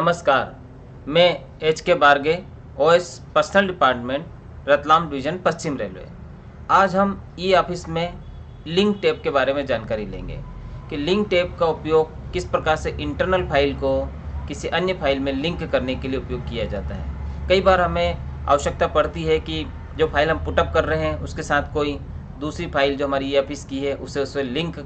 नमस्कार, मैं H K Barge, OS personnel department, Ratlam division पश्चिम रेलवे। आज हम ई ऑफिस में लिंक टैब के बारे में जानकारी लेंगे कि लिंक टैब का उपयोग किस प्रकार से इंटरनल फाइल को किसी अन्य फाइल में लिंक करने के लिए उपयोग किया जाता है। कई बार हमें आवश्यकता पड़ती है कि जो फाइल हम पुटअप कर रहे हैं उसके साथ कोई दूसरी फाइल जो हमारी ई ऑफिस की है उसे लिंक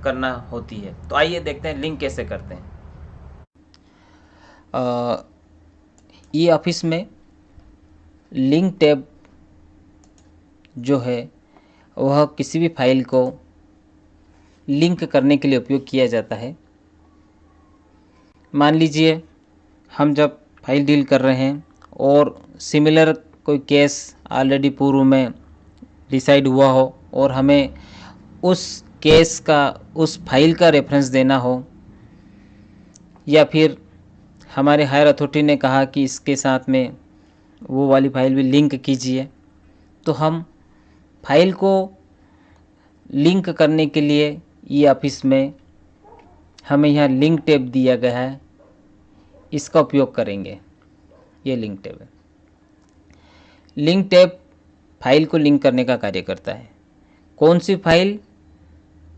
करना होती है। तो आइए देखते हैं लिंक कैसे करते हैं। ई ऑफिस में लिंक टैब जो है वह किसी भी फाइल को लिंक करने के लिए उपयोग किया जाता है। मान लीजिए हम जब फाइल डील कर रहे हैं और सिमिलर कोई केस ऑलरेडी पूर्व में डिसाइड हुआ हो और हमें उस केस का उस फाइल का रेफरेंस देना हो, या फिर हमारे हायर अथॉरिटी ने कहा कि इसके साथ में वो वाली फाइल भी लिंक कीजिए, तो हम फाइल को लिंक करने के लिए ई ऑफिस में हमें यहाँ लिंक टैब दिया गया है, इसका उपयोग करेंगे। ये लिंक टैब है। लिंक टैब फाइल को लिंक करने का कार्य करता है। कौन सी फाइल?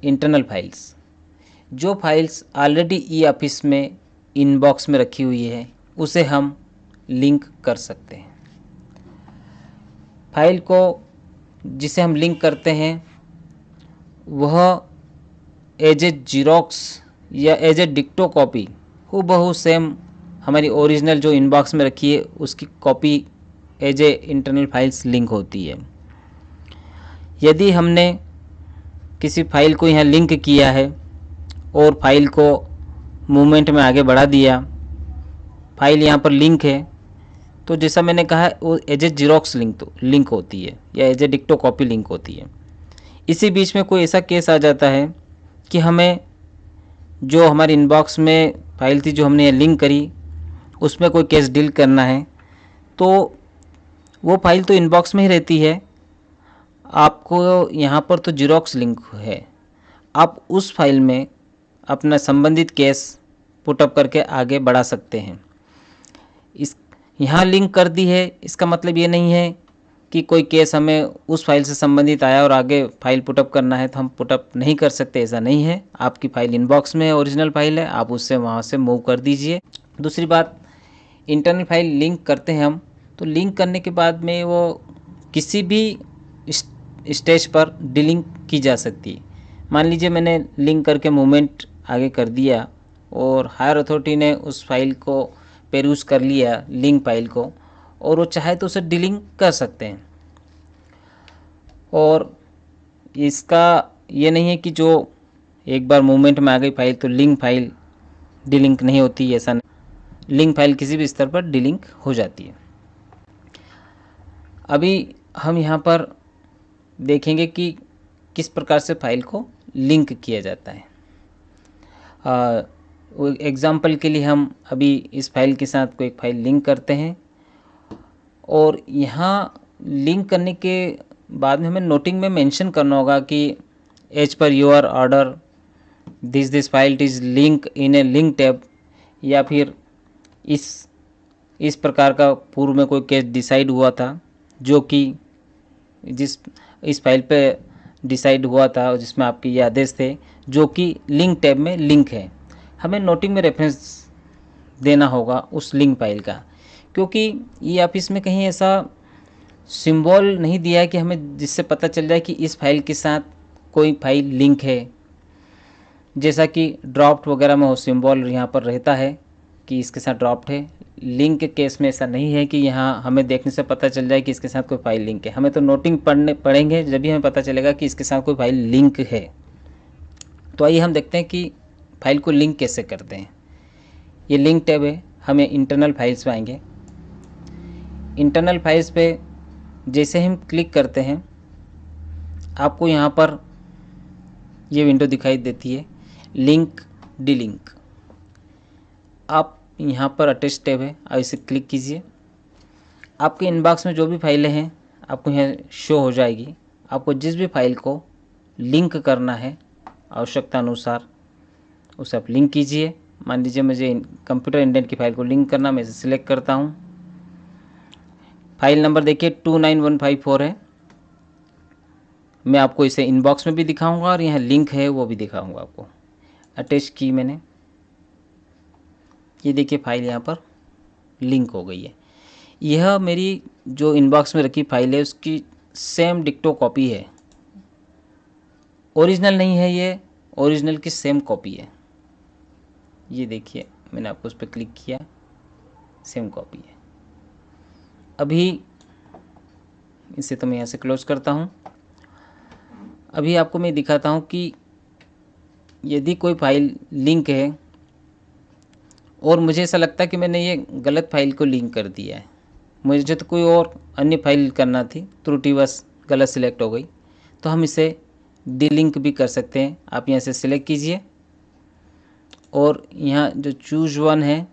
Internal files. जो फाइल्स ऑलरेडी ई ऑफिस में इनबॉक्स में रखी हुई है उसे हम लिंक कर सकते हैं। फाइल को जिसे हम लिंक करते हैं वह एज ए जीरोक्स या एज ए डिक्टो कॉपी हूबहू सेम हमारी ओरिजिनल जो इनबॉक्स में रखी है उसकी copy as a internal files link होती है। यदि हमने किसी फाइल को यहाँ लिंक किया है और फाइल को मूवमेंट में आगे बढ़ा दिया, फाइल यहाँ पर लिंक है, तो जैसा मैंने कहा वो एज ए जीरोक्स लिंक होती है या एज ए डिक्टो कॉपी लिंक होती है। इसी बीच में कोई ऐसा केस आ जाता है कि हमें जो हमारी इनबॉक्स में फाइल थी जो हमने ये लिंक करी उसमें कोई केस डील करना है, तो वो फाइल तो इनबॉक्स में ही रहती है, आपको यहाँ पर तो जीरोक्स लिंक है, आप उस फाइल में अपना संबंधित केस पुटअप करके आगे बढ़ा सकते हैं। इस यहाँ लिंक कर दी है, इसका मतलब ये नहीं है कि कोई केस हमें उस फाइल से संबंधित आया और आगे फाइल पुटअप करना है तो हम पुटअप नहीं कर सकते, ऐसा नहीं है। आपकी फाइल इनबॉक्स में ओरिजिनल फाइल है, आप उससे वहाँ से मूव कर दीजिए। दूसरी बात, इंटरनल फाइल लिंक करते हैं हम, तो लिंक करने के बाद में वो किसी भी स्टेज पर डिलिंक की जा सकती है। मान लीजिए मैंने लिंक करके मूवमेंट आगे कर दिया और हायर अथॉरिटी ने उस फाइल को पेरूज कर लिया, लिंक फाइल को, और वो चाहे तो उसे डिलिंक कर सकते हैं। और इसका ये नहीं है कि जो एक बार मूवमेंट में आ गई फाइल तो लिंक फाइल डिलिंक नहीं होती, ऐसा नहीं। लिंक फाइल किसी भी स्तर पर डिलिंक हो जाती है। अभी हम यहाँ पर देखेंगे कि किस प्रकार से फाइल को लिंक किया जाता है। एग्ज़ाम्पल के लिए हम अभी इस फाइल के साथ कोई फाइल लिंक करते हैं और यहाँ लिंक करने के बाद में हमें नोटिंग में मेंशन करना होगा कि as per your order this file is link in a link tab, या फिर इस प्रकार का पूर्व में कोई केस डिसाइड हुआ था जो कि इस फाइल पे डिसाइड हुआ था जिसमें आपके ये आदेश थे जो कि लिंक टैब में लिंक है। हमें नोटिंग में रेफरेंस देना होगा उस लिंक फाइल का, क्योंकि ई ऑफिस में कहीं ऐसा सिंबल नहीं दिया है कि हमें जिससे पता चल जाए कि इस फाइल के साथ कोई फाइल लिंक है। जैसा कि ड्राफ्ट वगैरह में वो सिंबल यहाँ पर रहता है कि इसके साथ ड्राफ्ट है, लिंक के केस में ऐसा नहीं है कि यहाँ हमें देखने से पता चल जाए कि इसके साथ कोई फाइल लिंक है। हमें तो नोटिंग पढ़ेंगे जब भी हमें पता चलेगा कि इसके साथ कोई फाइल लिंक है। तो आइए हम देखते हैं कि फाइल को लिंक कैसे करते हैं। ये लिंक टैब है, हमें इंटरनल फाइल्स पे आएंगे। इंटरनल फाइल्स पे जैसे हम क्लिक करते हैं आपको यहाँ पर ये विंडो दिखाई देती है, लिंक डिलिंक। आप यहाँ पर अटैच टैब है, आप इसे क्लिक कीजिए। आपके इनबॉक्स में जो भी फाइलें हैं आपको यहाँ शो हो जाएगी। आपको जिस भी फाइल को लिंक करना है आवश्यकता अनुसार उसे आप लिंक कीजिए। मान लीजिए मुझे कंप्यूटर इंडेंट की फ़ाइल को लिंक करना, मैं इसे सिलेक्ट करता हूँ। फाइल नंबर देखिए 29154 है। मैं आपको इसे इनबॉक्स में भी दिखाऊंगा और यहाँ लिंक है वो भी दिखाऊंगा आपको। अटैच की मैंने, ये देखिए फाइल यहाँ पर लिंक हो गई है। यह मेरी जो इनबॉक्स में रखी फाइल है उसकी सेम डिक्टो कॉपी है, ओरिजिनल नहीं है, ये ओरिजिनल की सेम कॉपी है। ये देखिए मैंने आपको उस पर क्लिक किया, सेम कॉपी है। अभी इसे तो मैं यहाँ से क्लोज करता हूँ। अभी आपको मैं दिखाता हूँ कि यदि कोई फाइल लिंक है और मुझे ऐसा लगता है कि मैंने ये गलत फाइल को लिंक कर दिया है, मुझे तो कोई और अन्य फाइल करना थी, त्रुटिवश गलत सिलेक्ट हो गई, तो हम इसे डिलिंक भी कर सकते हैं। आप यहाँ से सिलेक्ट कीजिए और यहाँ जो चूज वन है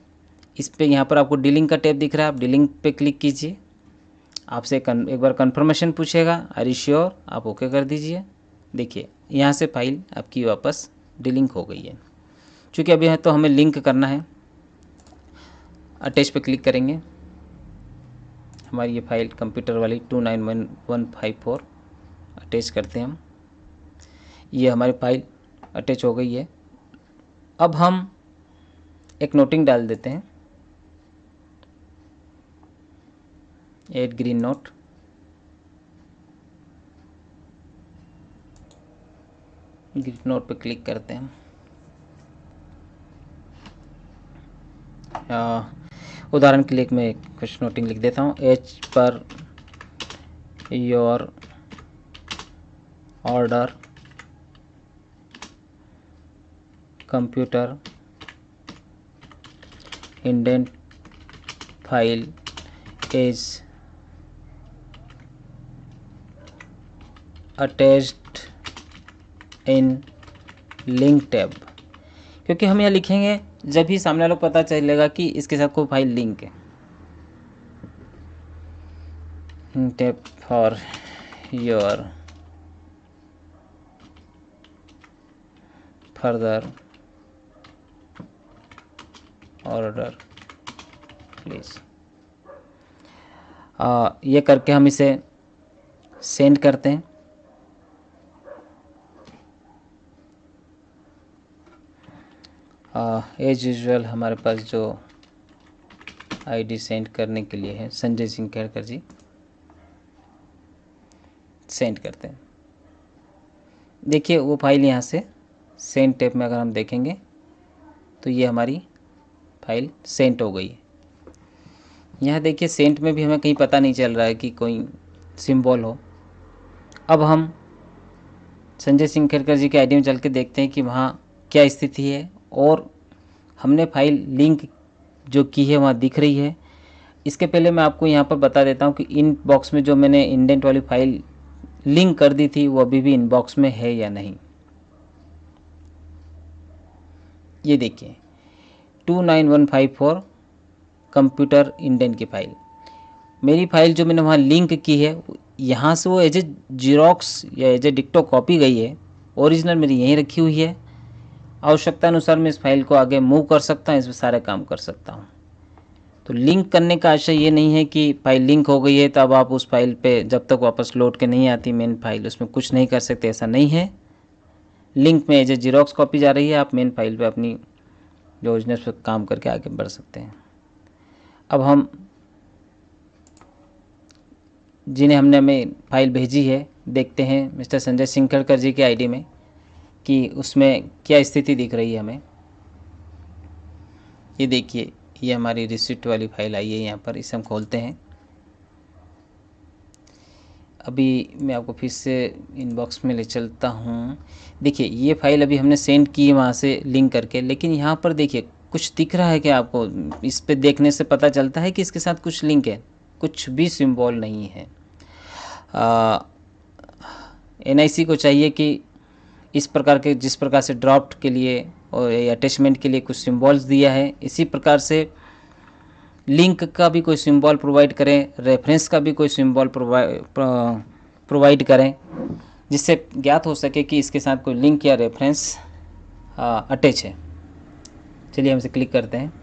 इस पर यहाँ पर आपको डिलिंक का टैब दिख रहा है, आप डिलिंक पे क्लिक कीजिए। आपसे एक बार कंफर्मेशन पूछेगा, आर यू श्योर, आप ओके कर दीजिए। देखिए यहाँ से फाइल आपकी वापस डिलिंक हो गई है। चूँकि अभी है तो हमें लिंक करना है, अटैच पे क्लिक करेंगे। हमारी ये फाइल कंप्यूटर वाली 29154 अटैच करते हैं हम। ये हमारी फाइल अटैच हो गई है। अब हम एक नोटिंग डाल देते हैं, add green note. Green note पे क्लिक करते हैं। उदाहरण के लिए मैं कुछ नोटिंग लिख देता हूँ। As per your order computer indent file is attached in link tab, क्योंकि हम यहाँ लिखेंगे जब ही सामने वालों को पता चलेगा कि इसके साथ कोई फाइल लिंक है। Tab for your further order please. ये करके हम इसे सेंड करते हैं। एज यूजुअल हमारे पास जो आईडी सेंड करने के लिए है, संजय सिंह खेड़कर जी, सेंड करते हैं। देखिए वो फाइल यहाँ से सेंड टैब में अगर हम देखेंगे तो ये हमारी फाइल सेंड हो गई है। यहाँ देखिए सेंट में भी हमें कहीं पता नहीं चल रहा है कि कोई सिंबल हो। अब हम संजय सिंह खेड़कर जी के आईडी में चल के देखते हैं कि वहाँ क्या स्थिति है और हमने फाइल लिंक जो की है वहाँ दिख रही है। इसके पहले मैं आपको यहाँ पर बता देता हूँ कि इन बॉक्स में जो मैंने इंडेंट वाली फाइल लिंक कर दी थी वो अभी भी इनबॉक्स में है या नहीं। ये देखिए 29154 कंप्यूटर इंडेंट की फाइल, मेरी फाइल जो मैंने वहाँ लिंक की है यहाँ से वो एज ए जीरोक्स या एज ए डिक्टो कॉपी गई है, ओरिजिनल मेरी यहीं रखी हुई है। आवश्यकता अनुसार मैं इस फाइल को आगे मूव कर सकता हूँ, इसमें सारे काम कर सकता हूँ। तो लिंक करने का आशय ये नहीं है कि फाइल लिंक हो गई है तो अब आप उस फाइल पे जब तक वापस लौट के नहीं आती मेन फाइल उसमें कुछ नहीं कर सकते, ऐसा नहीं है। लिंक में एज ए जीरोक्स कॉपी जा रही है, आप मेन फाइल पे अपनी जो ओरिजिनल पे काम करके आगे बढ़ सकते हैं। अब हम जिन्हें हमने हमें फाइल भेजी है देखते हैं मिस्टर संजय सिंह खेड़कर जी के आईडी में कि उसमें क्या स्थिति दिख रही है हमें। ये देखिए ये हमारी रिसिप्ट वाली फाइल आई है यहाँ पर, इसे हम खोलते हैं। अभी मैं आपको फिर से इनबॉक्स में ले चलता हूँ। देखिए ये फाइल अभी हमने सेंड की है वहाँ से लिंक करके, लेकिन यहाँ पर देखिए कुछ दिख रहा है कि आपको इस पे देखने से पता चलता है कि इसके साथ कुछ लिंक है, कुछ भी सिंबल नहीं है। NIC को चाहिए कि इस प्रकार के जिस प्रकार से ड्राफ्ट के लिए और अटैचमेंट के लिए कुछ सिंबल्स दिया है, इसी प्रकार से लिंक का भी कोई सिंबल प्रोवाइड करें, रेफरेंस का भी कोई सिंबल प्रोवाइड करें, जिससे ज्ञात हो सके कि इसके साथ कोई लिंक या रेफरेंस अटैच है। चलिए हम इसे क्लिक करते हैं।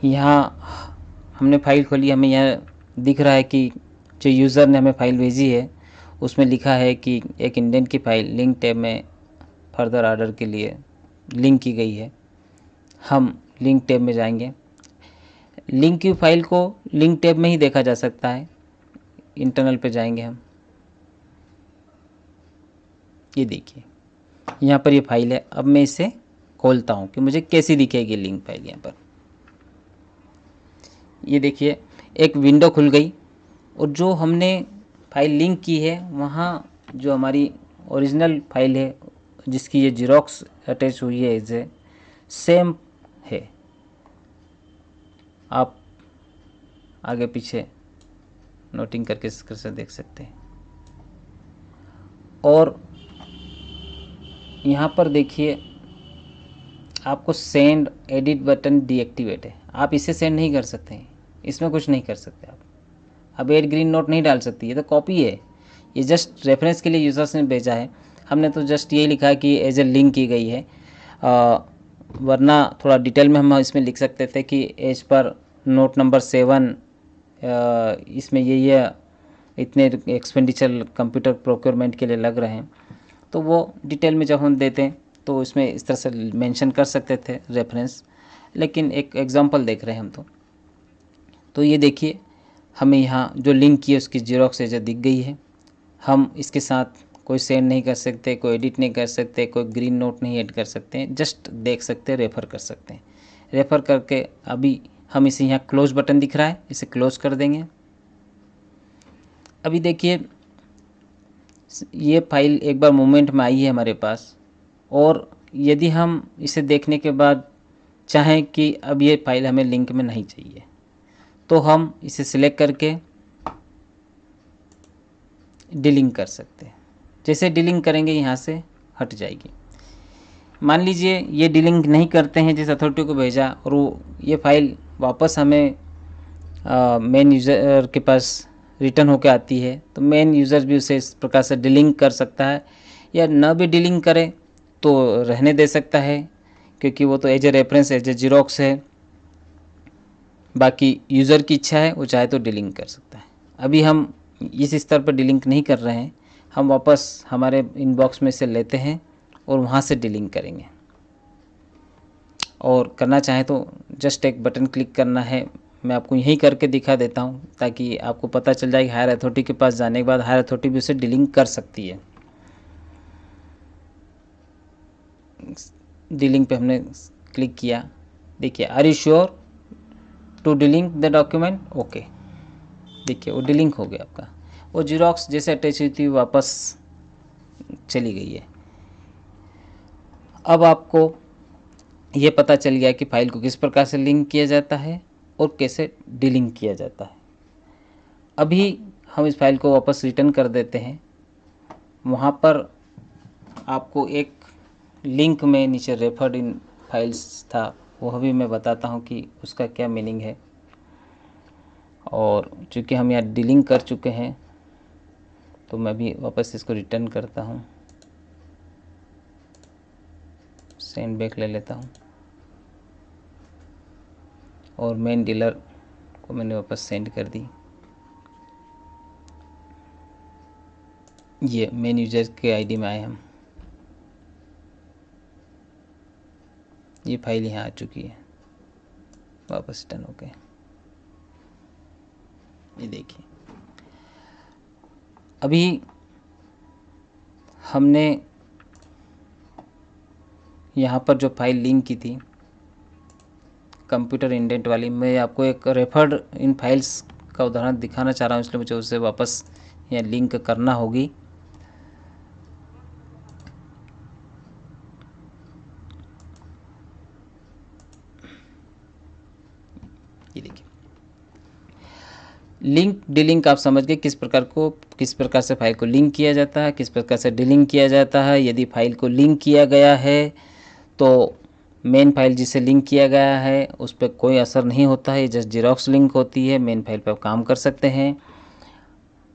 यहाँ हमने फ़ाइल खोली, हमें यहाँ दिख रहा है कि जो यूज़र ने हमें फ़ाइल भेजी है उसमें लिखा है कि एक इंडेंट की फ़ाइल लिंक टैब में फर्दर ऑर्डर के लिए लिंक की गई है। हम लिंक टैब में जाएंगे। लिंक की फ़ाइल को लिंक टैब में ही देखा जा सकता है। इंटरनल पे जाएंगे हम। ये देखिए यहाँ पर ये फाइल है। अब मैं इसे खोलता हूँ कि मुझे कैसी दिखेगी लिंक फाइल। यहाँ पर ये देखिए एक विंडो खुल गई और जो हमने फाइल लिंक की है वहाँ जो हमारी ओरिजिनल फाइल है जिसकी ये जीरोक्स अटैच हुई है इसे सेम है। आप आगे पीछे नोटिंग करके स्क्रीन से देख सकते हैं। और यहाँ पर देखिए आपको सेंड एडिट बटन डीएक्टिवेट है। आप इसे सेंड नहीं कर सकते हैं, इसमें कुछ नहीं कर सकते आप। अब एड ग्रीन नोट नहीं डाल सकती, ये तो कॉपी है। ये जस्ट रेफरेंस के लिए यूज़र्स ने भेजा है। हमने तो जस्ट ये लिखा है कि एज ए लिंक की गई है। वरना थोड़ा डिटेल में हम इसमें लिख सकते थे कि एज पर नोट नंबर 7 इसमें ये इतने एक्सपेंडिचर कंप्यूटर प्रोक्योरमेंट के लिए लग रहे हैं। तो वो डिटेल में जब हम देते हैं तो इसमें इस तरह से मेंशन कर सकते थे रेफरेंस, लेकिन एक एग्जांपल देख रहे हैं हम। तो ये देखिए हमें यहाँ जो लिंक की है उसकी जीरोक्स एज दिख गई है। हम इसके साथ कोई सेंड नहीं कर सकते, कोई एडिट नहीं कर सकते, कोई ग्रीन नोट नहीं ऐड कर सकते हैं, जस्ट देख सकते हैं, रेफ़र कर सकते हैं। रेफ़र करके अभी हम इसे यहाँ क्लोज बटन दिख रहा है, इसे क्लोज कर देंगे। अभी देखिए ये फाइल एक बार मूवमेंट में आई है हमारे पास, और यदि हम इसे देखने के बाद चाहें कि अब ये फाइल हमें लिंक में नहीं चाहिए तो हम इसे सिलेक्ट करके डिलिंक कर सकते हैं। जैसे डिलिंक करेंगे यहाँ से हट जाएगी। मान लीजिए ये डिलिंक नहीं करते हैं, जिस अथॉरिटी को भेजा और वो ये फाइल वापस हमें मेन यूज़र के पास रिटर्न होकर आती है, तो मेन यूज़र भी उसे इस प्रकार से डिलिंक कर सकता है, या न भी डिलिंक करे तो रहने दे सकता है, क्योंकि वो तो as a reference as a xerox है। बाकी यूज़र की इच्छा है, वो चाहे तो डिलिंक कर सकता है। अभी हम इस स्तर पर डिलिंक नहीं कर रहे हैं, हम वापस हमारे इनबॉक्स में से लेते हैं और वहाँ से डिलिंक करेंगे। और करना चाहें तो जस्ट एक बटन क्लिक करना है। मैं आपको यहीं करके दिखा देता हूँ ताकि आपको पता चल जाए कि हायर अथॉरिटी के पास जाने के बाद हायर अथॉरिटी भी उसे डिलिंक कर सकती है। डिलिंक पे हमने क्लिक किया, देखिए are you sure to delink the document, okay. देखिए वो डिलिंक हो गया आपका। वो जीरोक्स जैसे अटैच हुई थी वापस चली गई है। अब आपको ये पता चल गया कि फाइल को किस प्रकार से लिंक किया जाता है और कैसे डिलिंक किया जाता है। अभी हम इस फाइल को वापस रिटर्न कर देते हैं। वहाँ पर आपको एक लिंक में नीचे रेफर्ड इन फाइल्स था, वह भी मैं बताता हूँ कि उसका क्या मीनिंग है। और चूँकि हम यहाँ डिलिंक कर चुके हैं तो मैं भी वापस इसको रिटर्न करता हूँ, सेंड बैक ले लेता हूँ और मेन डीलर को मैंने वापस सेंड कर दी। ये मेन यूजर के आईडी में आए हम। ये फाइल यहाँ आ चुकी है, वापस रिटर्न हो गए। ये देखिए अभी हमने यहाँ पर जो फाइल लिंक की थी कंप्यूटर इंडेंट वाली, मैं आपको एक रेफर्ड इन फाइल्स का उदाहरण दिखाना चाह रहा हूँ, इसलिए मुझे उसे वापस यहाँ लिंक करना होगी। ये देखिए लिंक डिलिंक आप समझ गए किस प्रकार से फाइल को लिंक किया जाता है, किस प्रकार से डिलिंक किया जाता है। यदि फाइल को लिंक किया गया है तो मेन फाइल जिसे लिंक किया गया है उस पर कोई असर नहीं होता है, जस्ट जीरोक्स लिंक होती है। मेन फाइल पर आप काम कर सकते हैं।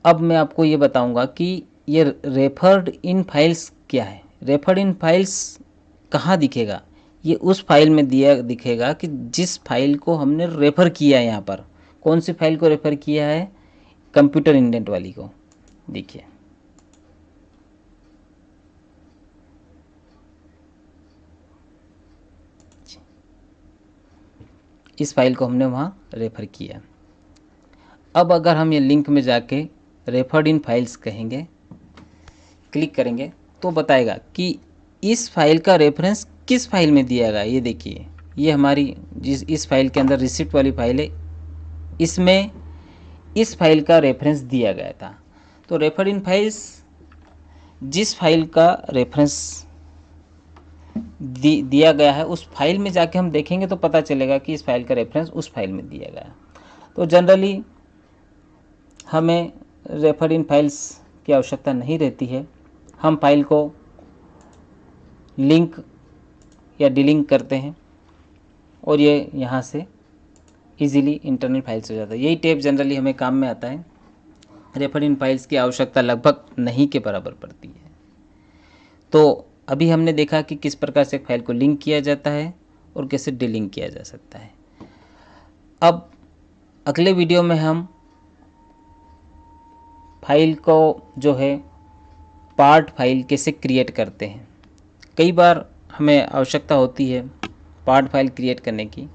अब मैं आपको ये बताऊंगा कि ये रेफर्ड इन फाइल्स क्या है। रेफर्ड इन फाइल्स कहाँ दिखेगा, ये उस फाइल में दिखेगा कि जिस फाइल को हमने रेफ़र किया है। यहाँ पर कौन सी फाइल को रेफ़र किया है, कंप्यूटर इंडेंट वाली को। देखिए इस फाइल को हमने वहाँ रेफ़र किया। अब अगर हम ये लिंक में जाके रेफर्ड इन फाइल्स कहेंगे, क्लिक करेंगे, तो बताएगा कि इस फाइल का रेफरेंस किस फाइल में दिया गया। ये देखिए, ये हमारी इस फाइल के अंदर रिसिप्ट वाली फाइल है, इसमें इस फाइल का रेफरेंस दिया गया था। तो रेफर्ड इन फाइल्स जिस फाइल का रेफरेंस दिया गया है उस फाइल में जाके हम देखेंगे तो पता चलेगा कि इस फाइल का रेफरेंस उस फाइल में दिया गया है। तो जनरली हमें रेफर इन फाइल्स की आवश्यकता नहीं रहती है। हम फाइल को लिंक या डिलिंक करते हैं और ये यहाँ से इजीली इंटरनल फाइल्स हो जाता है। यही टेप जनरली हमें काम में आता है। रेफर इन फाइल्स की आवश्यकता लगभग नहीं के बराबर पड़ती है। तो अभी हमने देखा कि किस प्रकार से एक फाइल को लिंक किया जाता है और कैसे डिलिंक किया जा सकता है। अब अगले वीडियो में हम फाइल को जो है पार्ट फाइल कैसे क्रिएट करते हैं। कई बार हमें आवश्यकता होती है पार्ट फाइल क्रिएट करने की,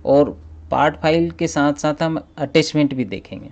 और पार्ट फाइल के साथ साथ हम अटैचमेंट भी देखेंगे।